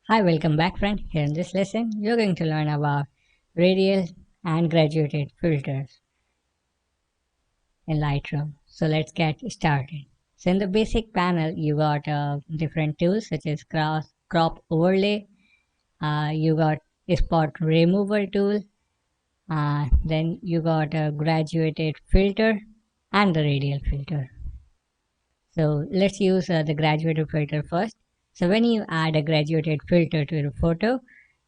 Hi, welcome back friend. Here in this lesson, you're going to learn about radial and graduated filters in Lightroom. So let's get started. So in the basic panel, you got different tools such as crop overlay, you got a spot removal tool, then you got a graduated filter and the radial filter. So let's use the graduated filter first. So when you add a graduated filter to your photo,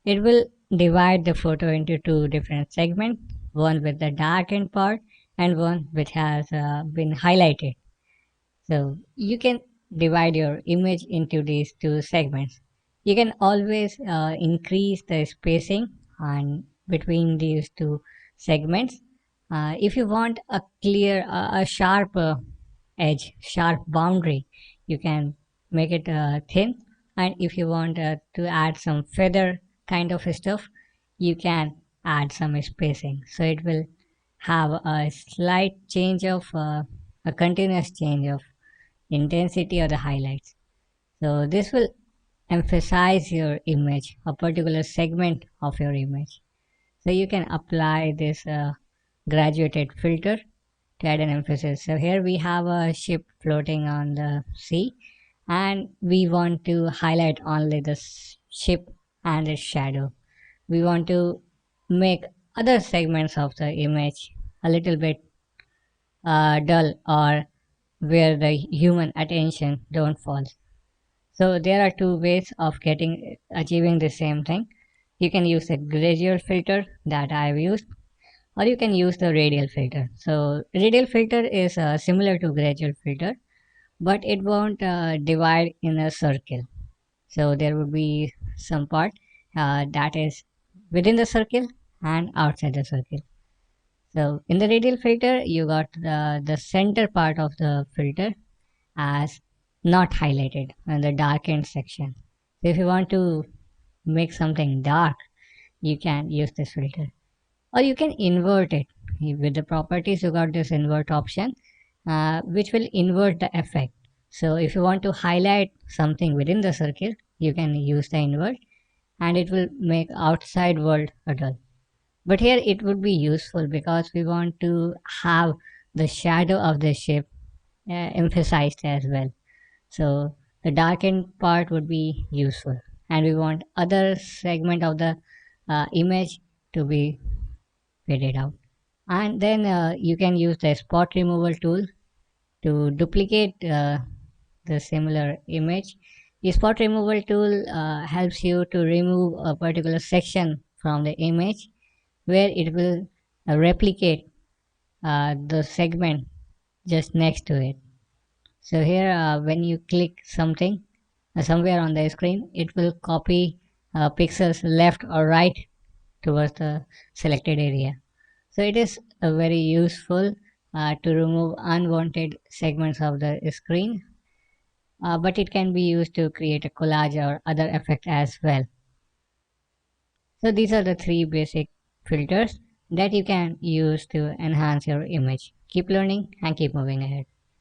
it will divide the photo into two different segments, one with the darkened part and one which has been highlighted. So you can divide your image into these two segments. You can always increase the spacing on between these two segments. If you want a clear, a sharp edge, sharp boundary, you can make it thin. And if you want to add some feather kind of stuff, you can add some spacing. So it will have a slight change of a continuous change of intensity or the highlights. So this will emphasize your image, a particular segment of your image. So you can apply this graduated filter to add an emphasis. So here we have a ship floating on the sea and we want to highlight only the ship and its shadow. We want to make other segments of the image a little bit dull or where the human attention don't fall. So there are two ways of achieving the same thing. You can use a gradual filter that I've used, or you can use the radial filter. So radial filter is similar to gradual filter, but it won't divide in a circle. So there will be some part that is within the circle and outside the circle. So in the radial filter, you got the center part of the filter as not highlighted in the darkened section. So if you want to make something dark, you can use this filter, or you can invert it. With the properties, you got this invert option, which will invert the effect. So if you want to highlight something within the circle, you can use the invert and it will make outside world a dull. But here it would be useful because we want to have the shadow of the shape emphasized as well. So the darkened part would be useful, and we want other segment of the image to be faded out. And then you can use the spot removal tool to duplicate the similar image. The spot removal tool helps you to remove a particular section from the image where it will replicate the segment just next to it. So here when you click something somewhere on the screen, it will copy pixels left or right towards the selected area. So it is very useful to remove unwanted segments of the screen, but it can be used to create a collage or other effect as well. So these are the three basic filters that you can use to enhance your image. Keep learning and keep moving ahead.